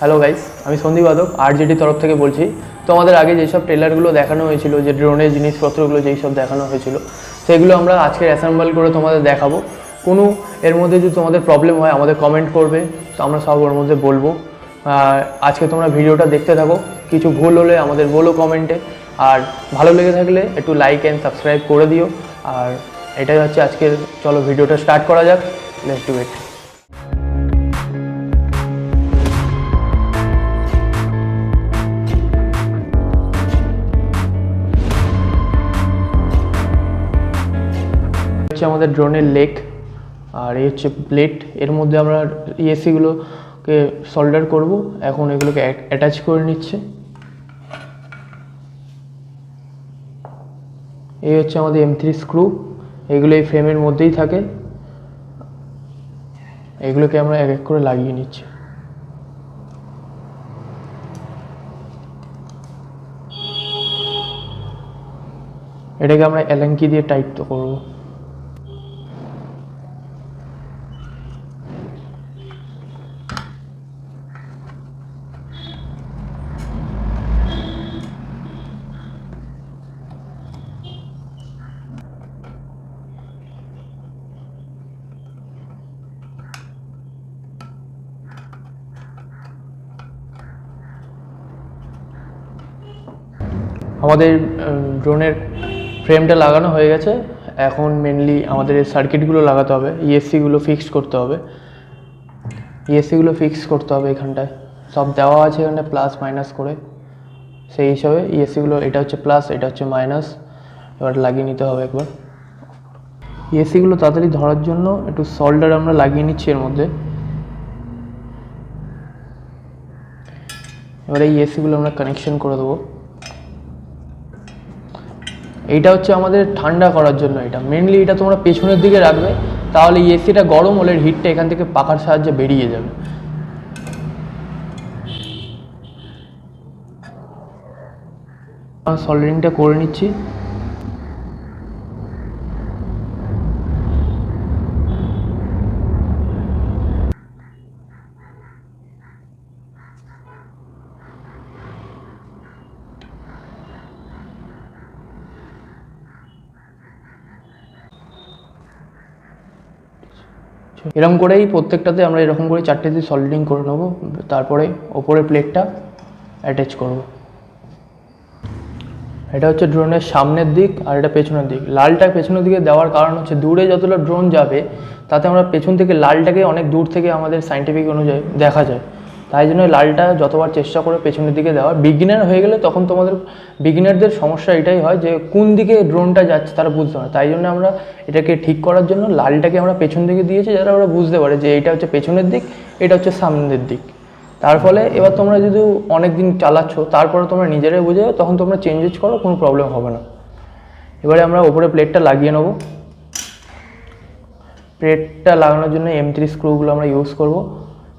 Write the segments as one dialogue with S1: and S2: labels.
S1: Hello guys, আমি Sandeep Adak RJD তরফ থেকে বলছি। তো আমাদের আগে যেসব ট্রেলারগুলো দেখানো হয়েছিল, যে ড্রোনের জিনিসপত্রগুলো যেই সব দেখানো হয়েছিল, সেগুলো আমরা আজকে অ্যাসেম্বল করে তোমাদের দেখাবো। কোনো এর মধ্যে যদি তোমাদের প্রবলেম হয় আমাদের কমেন্ট করবে, তো আমরা সব ওর মধ্যে বলবো। আজকে তোমরা ভিডিওটা দেখতে থাকো, কিছু ভুল হলে আমাদের বলো কমেন্টে, আর ভালো লেগে থাকলে একটু লাইক অ্যান্ড সাবস্ক্রাইব করে দিও। আর এটাই হচ্ছে আজকের, চলো ভিডিওটা স্টার্ট করা যাক। Let's do it. হচ্ছে আমাদের ড্রোনের লেগ, আর এই হচ্ছে প্লেট। এর মধ্যে আমরা ইএসসিগুলোকে সোল্ডার করব। এখন এগুলোকে অ্যাটাচ করে নিচ্ছে। এই হচ্ছে আমাদের M3 স্ক্রু, এগুলো এই ফ্রেমের মধ্যেই থাকে। এগুলোকে আমরা এক এক করে লাগিয়ে নিচ্ছি। এটাকে আমরা অ্যালান কি দিয়ে টাইট করব। আমাদের ড্রোনের ফ্রেমটা লাগানো হয়ে গেছে। এখন মেনলি আমাদের এই সার্কিটগুলো লাগাতে হবে, ইএসসিগুলো ফিক্সড করতে হবে। ইএসসিগুলো ফিক্স করতে হবে, এখানটায় সব দেওয়া আছে, এখানে প্লাস মাইনাস করে। সেই হিসাবে ইএসসিগুলো, এটা হচ্ছে প্লাস, এটা হচ্ছে মাইনাস, এবার লাগিয়ে নিতে হবে একবার। ইএসসিগুলো তাড়াতাড়ি ধরার জন্য একটু সল্ডার আমরা লাগিয়ে নিচ্ছি এর মধ্যে। এবারে ইএসসিগুলো আমরা কানেকশন করে দেবো। এইটা হচ্ছে আমাদের ঠান্ডা করার জন্য, এটা মেনলি এটা তোমরা পেছনের দিকে রাখবে, তাহলে ইএসসিটা গরম হলে হিটটা এখান থেকে পাখার সাহায্যে বেরিয়ে যাবে। সল্ডারিংটা করে নিচ্ছি। এরকম করেই প্রত্যেকটাতে আমরা এরকম করে চারটে দিয়ে সল্ডারিং করে নেবো, তারপরে ওপরের প্লেটটা অ্যাটাচ করব। এটা হচ্ছে ড্রোনের সামনের দিক, আর এটা পেছনের দিক। লালটা পেছনের দিকে দেওয়ার কারণ হচ্ছে দূরে যতটা ড্রোন যাবে তাতে আমরা পেছন থেকে লালটাকে অনেক দূর থেকে আমাদের সাইন্টিফিক অনুযায়ী দেখা যায়। তাই জন্য লালটা যতবার চেষ্টা করে পেছনের দিকে দেওয়ার। বিগিনার হয়ে গেলে তখন তোমাদের বিগিনারদের সমস্যা এটাই হয় যে কোন দিকে ড্রোনটা যাচ্ছে তারা বুঝতে পারে। তাই জন্য আমরা এটাকে ঠিক করার জন্য লালটাকে আমরা পেছন দিকে দিয়েছি, যাতে আমরা বুঝতে পারে যে এটা হচ্ছে পেছনের দিক, এটা হচ্ছে সামনের দিক। তার ফলে এবার তোমরা যদি অনেক দিন চালাচ্ছ, তারপরে তোমরা নিজেরাই বুঝে যাও, তখন তোমরা চেঞ্জেস করো, কোনো প্রবলেম হবে না। এবারে আমরা ওপরে প্লেটটা লাগিয়ে নেব। প্লেটটা লাগানোর জন্য M3 স্ক্রুগুলো আমরা ইউজ করব।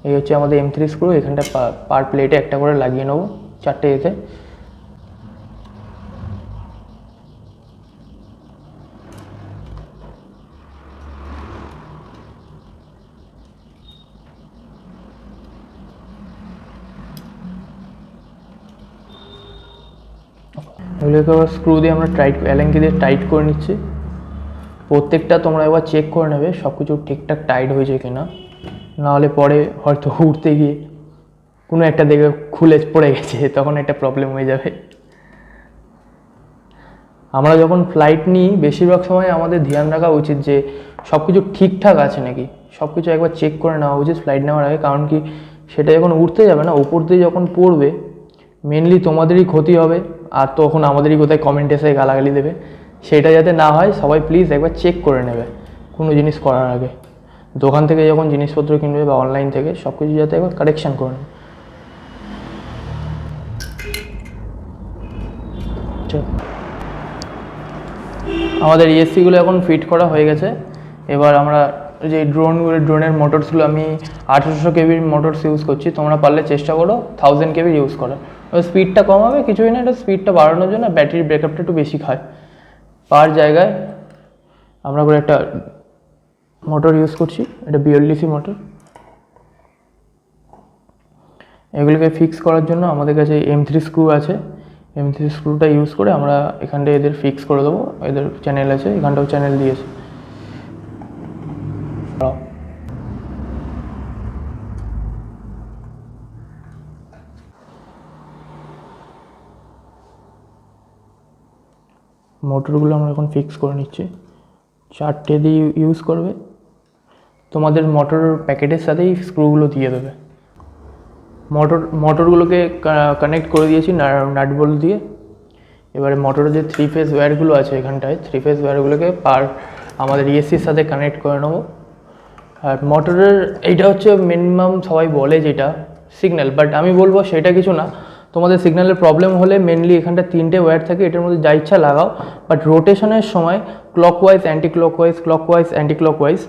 S1: এই হচ্ছে আমাদের M3 স্ক্রু, এখানটা পার প্লেটে একটা করে লাগিয়ে নেব, চারটে এতে। এগুলোকে আবার স্ক্রু দিয়ে আমরা অ্যালাঙ্কি দিয়ে টাইট করে নিচ্ছি। প্রত্যেকটা তোমরা একবার চেক করে নেবে সব কিছু ঠিকঠাক টাইট হয়েছে কিনা, নাহলে পরে হয়তো উঠতে গিয়ে কোনো একটা দেখে খুলে পড়ে গেছে, তখন একটা প্রবলেম হয়ে যাবে। আমরা যখন ফ্লাইট নিই বেশিরভাগ সময় আমাদের ধ্যান রাখা উচিত যে সব কিছু ঠিকঠাক আছে নাকি, সব কিছু একবার চেক করে নেওয়া উচিত ফ্লাইট নেওয়ার আগে। কারণ কি, সেটা যখন উঠতে যাবে না, উপর দিয়ে যখন পড়বে, মেনলি তোমাদেরই ক্ষতি হবে, আর তখন আমাদেরই কোথায় কমেন্ট এসে গালাগালি দেবে। সেটা যাতে না হয় সবাই প্লিজ একবার চেক করে নেবে কোনো জিনিস করার আগে। দোকান থেকে যখন জিনিসপত্র কিনবে বা অনলাইন থেকে, সব কিছু যাতে একবার কারেকশান করে নেবে। আমাদের ইএসসিগুলো এখন ফিট করা হয়ে গেছে। এবার আমরা যে ড্রোনের মোটরসগুলো, আমি 1800 কেবির মোটরস ইউজ করছি, তোমরা পারলে চেষ্টা করো 1000 কেবির ইউজ করার। স্পিডটা কম হবে, কিছুই না, এটা স্পিডটা বাড়ানোর জন্য। ব্যাটারি ব্যাকআপটা একটু বেশি খায়। পার জায়গায় আমরা করে একটা মোটর ইউজ করছি, এটা BLDC মোটর। এগুলোকে ফিক্স করার জন্য আমাদের কাছে M3 স্ক্রু আছে। M3 স্ক্রুটা ইউজ করে আমরা এখানটায় এদের ফিক্স করে দেবো। এদের চ্যানেল আছে, এখানটাও চ্যানেল দিয়েছে। মোটরগুলো আমরা এখন ফিক্স করে নিচ্ছি। 4টে দিয়ে ইউজ করবে, তোমাদের মোটর প্যাকেটের সাথেই স্ক্রুগুলো দিয়ে দেবে। মোটরগুলোকে কানেক্ট করে দিয়েছি নাট বোল্ট দিয়ে। এবারে মোটরের যে 3 ফেজ ওয়্যারগুলো আছে এখানটায়, 3 ফেজ ওয়্যারগুলোকে আমাদের ESCর সাথে কানেক্ট করে নেবো। আর মোটরের এইটা হচ্ছে মিনিমাম সবাই বলে যেটা সিগন্যাল, বাট আমি বলবো সেটা কিছু না। তোমাদের সিগন্যালের প্রবলেম হলে মেনলি এখানটা 3টে ওয়্যার থাকে, এটার মধ্যে যা ইচ্ছা লাগাও, বাট রোটেশনের সময় ক্লকওয়াইজ অ্যান্টি ক্লকওয়াইজ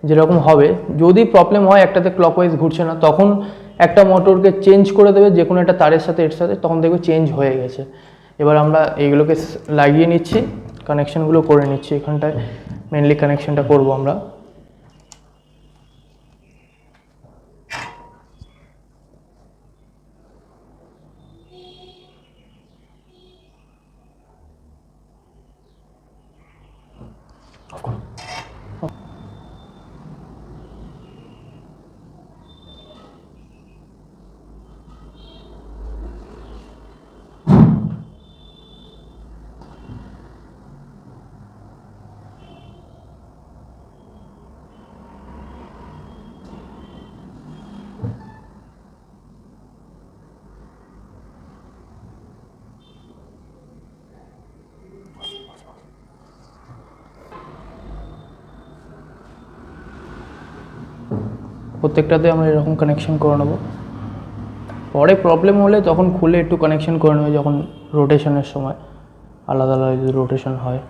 S1: যেরকম হবে। যদি প্রবলেম হয় একটাতে ক্লকওয়াইজ ঘুরছে না, তখন একটা মোটরকে চেঞ্জ করে দেবে যে কোনো একটা তারের সাথে এর সাথে, তখন দেখবে চেঞ্জ হয়ে গেছে। এবার আমরা এইগুলোকে লাগিয়ে নিচ্ছি, কানেকশানগুলো করে নিচ্ছি। এখানটায় মেনলি কানেকশানটা করবো আমরা। প্রত্যেকটাতে আমরা এরকম কানেকশন করে নেবো। পরে প্রবলেম হলে তখন খুলে একটু কানেকশন করে নেবে, যখন রোটেশনের সময় আলাদা আলাদা যদি রোটেশন হয়।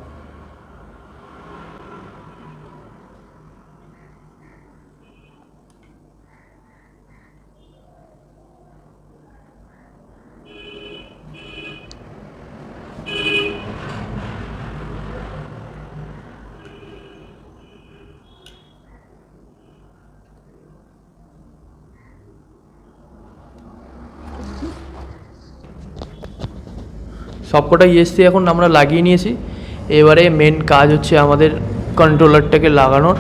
S1: সবকটা ESC এখন আমরা লাগিয়ে নিয়েছি। এবারে মেন কাজ হচ্ছে আমাদের কন্ট্রোলারটাকে লাগানোর।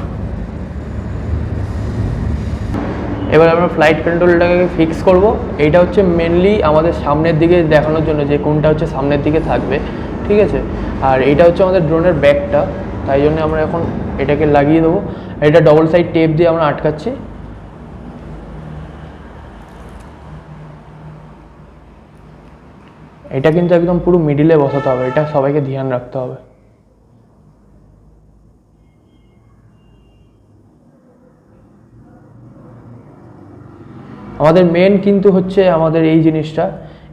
S1: এবার আমরা ফ্লাইট কন্ট্রোলটাকে ফিক্স করব। এইটা হচ্ছে মেনলি আমাদের সামনের দিকে দেখানোর জন্য, যে কোনটা হচ্ছে সামনের দিকে থাকবে, ঠিক আছে। আর এইটা হচ্ছে আমাদের ড্রোনের ব্যাকটা, তাই জন্য আমরা এখন এটাকে লাগিয়ে দেবো। এটা ডবল সাইড টেপ দিয়ে আমরা আটকাচ্ছি। এটা কিন্তু একদম পুরো মিডিলে বসাতে হবে, এটা সবাইকে ধ্যান রাখতে হবে। আমাদের মেন কিন্তু হচ্ছে আমাদের এই জিনিসটা,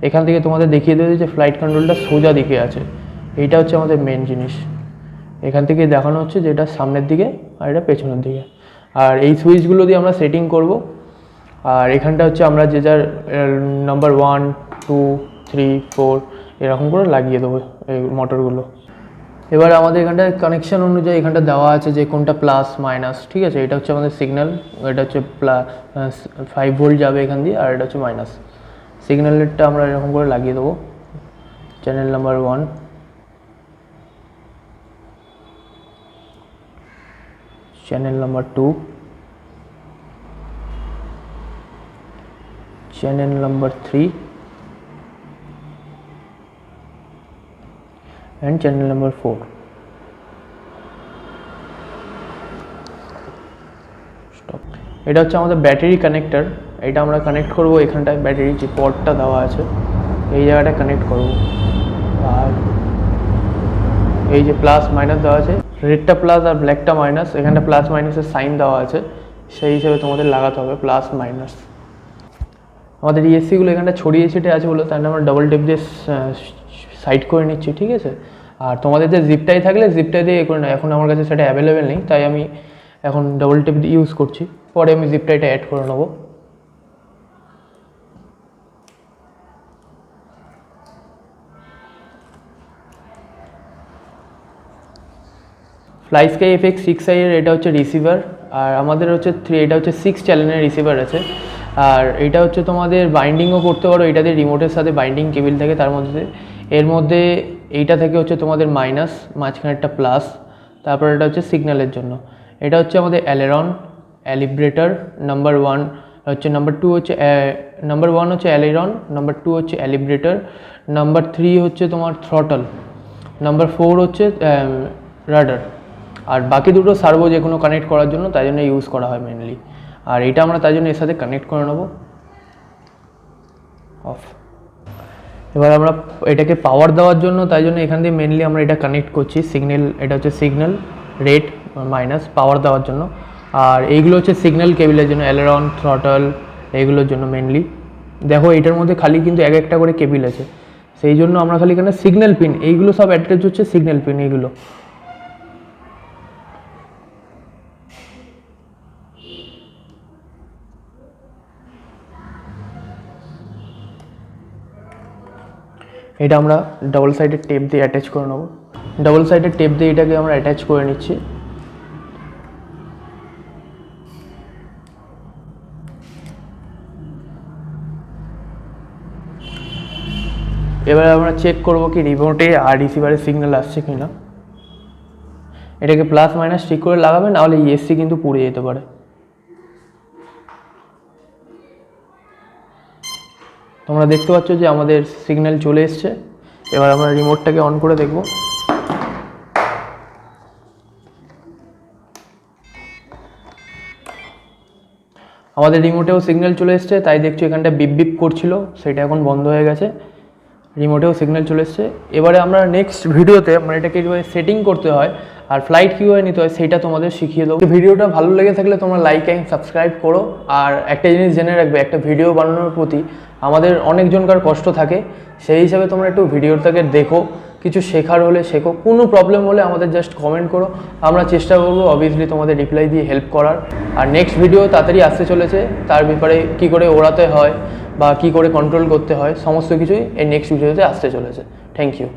S1: এখান থেকে তোমাদের দেখিয়ে দেবে যে ফ্লাইট কন্ট্রোলটা সোজা দিকে আছে। এইটা হচ্ছে আমাদের মেন জিনিস। এখান থেকে দেখানো হচ্ছে যে এটা সামনের দিকে আর এটা পেছনের দিকে। আর এই সুইচগুলো দিয়ে আমরা সেটিং করব। আর এখানটা হচ্ছে আমরা যে যার নাম্বার 1, 2, 3, 4 এরকম করে লাগিয়ে দেবো এই মোটরগুলো। এবার আমাদের এখানটা কানেকশান অনুযায়ী এখানটা দেওয়া আছে যে কোনটা প্লাস মাইনাস, ঠিক আছে। এটা হচ্ছে আমাদের সিগন্যাল, এটা হচ্ছে 5 ভোল্ট যাবে এখান দিয়ে, আর এটা হচ্ছে মাইনাস। সিগন্যালেরটা আমরা এরকম করে লাগিয়ে দেবো। Channel number 1, channel number 2, channel number 3 and channel number 4. Stop. এটা হচ্ছে আমাদের ব্যাটারি কানেক্টর। এটা আমরা কানেক্ট করব এখানটায়, ব্যাটারি যে পটটা দেওয়া আছে এই জায়গাটা কানেক্ট করব। আর এই যে প্লাস মাইনাস দেওয়া আছে, রেডটা প্লাস আর ব্ল্যাকটা মাইনাস, এখানটা প্লাস মাইনাসের সাইন দেওয়া আছে, সেই হিসেবে তোমাদের লাগাতে হবে প্লাস মাইনাস। আমাদের ESCগুলো এখানটা ছড়িয়ে ছিটে আছে বলে তাই আমরা ডবল টেপ দিয়ে সাইড করে নিচ্ছি, ঠিক আছে। আর তোমাদের যে জিপটাই থাকলে জিপটাই দিয়ে করে না, এখন আমার কাছে সেটা অ্যাভেলেবেল নেই, তাই আমি এখন ডবল টেপ দিয়ে ইউজ করছি। পরে আমি জিপটাইটা অ্যাড করে নেবো। FlySky FX 6i এর এটা হচ্ছে রিসিভার, আর আমাদের হচ্ছে এটা হচ্ছে 6 চ্যানেলের রিসিভার আছে। আর এটা হচ্ছে তোমাদের বাইন্ডিংও করতে পারো, এটাতে রিমোটের সাথে বাইন্ডিং কেবিল থাকে তার মধ্যে। এর মধ্যে এইটা থেকে হচ্ছে তোমাদের মাইনাস, মাঝখানে একটা প্লাস, তারপর এটা হচ্ছে সিগন্যালের জন্য। এটা হচ্ছে আমাদের অ্যালেরন, অ্যালিব্রেটর নাম্বার 1 হচ্ছে, নাম্বার 2 হচ্ছে নাম্বার 1 হচ্ছে অ্যালেরন, নাম্বার 2 হচ্ছে অ্যালিব্রেটর, নাম্বার 3 হচ্ছে তোমার থ্রটল, নাম্বার 4 হচ্ছে রাডার। আর বাকি দুটো সার্ভো যে কোনো কানেক্ট করার জন্য, তাই জন্য ইউজ করা হয় মেনলি। আর এটা আমরা তাই জন্য এর সাথে কানেক্ট করে নেব। অফ। এবার আমরা এটাকে পাওয়ার দেওয়ার জন্য, তাই জন্য এখান দিয়ে মেনলি আমরা এটা কানেক্ট করছি সিগন্যাল, এটা হচ্ছে সিগন্যাল রেড মাইনাস পাওয়ার দেওয়ার জন্য। আর এইগুলো হচ্ছে সিগন্যাল কেবিলের জন্য, অ্যালেরন, থ্রটল এইগুলোর জন্য মেনলি। দেখো এটার মধ্যে খালি কিন্তু এক একটা করে কেবিল আছে, সেই জন্য আমরা খালি এখানে সিগন্যাল পিন, এইগুলো সব অ্যাটাচ হচ্ছে সিগন্যাল পিন এইগুলো। এটা আমরা ডাবল সাইডের টেপ দিয়ে অ্যাটাচ করে নেব। ডাবল সাইডের টেপ দিয়ে এটাকে আমরা অ্যাটাচ করে নিচ্ছি। এবারে আমরা চেক করব কি রিমোটে আর রিসিভারের সিগন্যাল আসছে কিনা। এটাকে প্লাস মাইনাস ঠিক করে লাগাবে, নাহলে ইএসসি কিন্তু পুড়ে যেতে পারে। তোমরা দেখতে পাচ্ছ যে আমাদের সিগন্যাল চলে এসছে। এবার আমরা রিমোটটাকে অন করে দেখব। আমাদের রিমোটেও সিগন্যাল চলে এসছে, তাই দেখছো এখানটা বিপ বিপ করছিল, সেটা এখন বন্ধ হয়ে গেছে। রিমোটেও সিগন্যাল চলে এসছে। এবারে আমরা নেক্সট ভিডিওতে আমরা এটাকে কীভাবে সেটিং করতে হয় আর ফ্লাইট কীভাবে নিতে হয় সেটা তোমাদের শিখিয়ে দেবো। ভিডিওটা ভালো লেগে থাকলে তোমরা লাইক অ্যান্ড সাবস্ক্রাইব করো। আর একটা জিনিস জেনে রাখবে, একটা ভিডিও বানানোর প্রতি আমাদের অনেকজনকার কষ্ট থাকে, সেই হিসাবে তোমরা একটু ভিডিওটাকে দেখো, কিছু শেখার হলে শেখো, কোনো প্রবলেম হলে আমাদের জাস্ট কমেন্ট করো, আমরা চেষ্টা করবো অবভিয়াসলি তোমাদের রিপ্লাই দিয়ে হেল্প করার। আর নেক্সট ভিডিও তাড়াতাড়ি আসতে চলেছে, তার ব্যাপারে কী করে ওড়াতে হয় বা কী করে কন্ট্রোল করতে হয় সমস্ত কিছুই এই নেক্সট ভিডিওতে আসতে চলেছে। Thank you.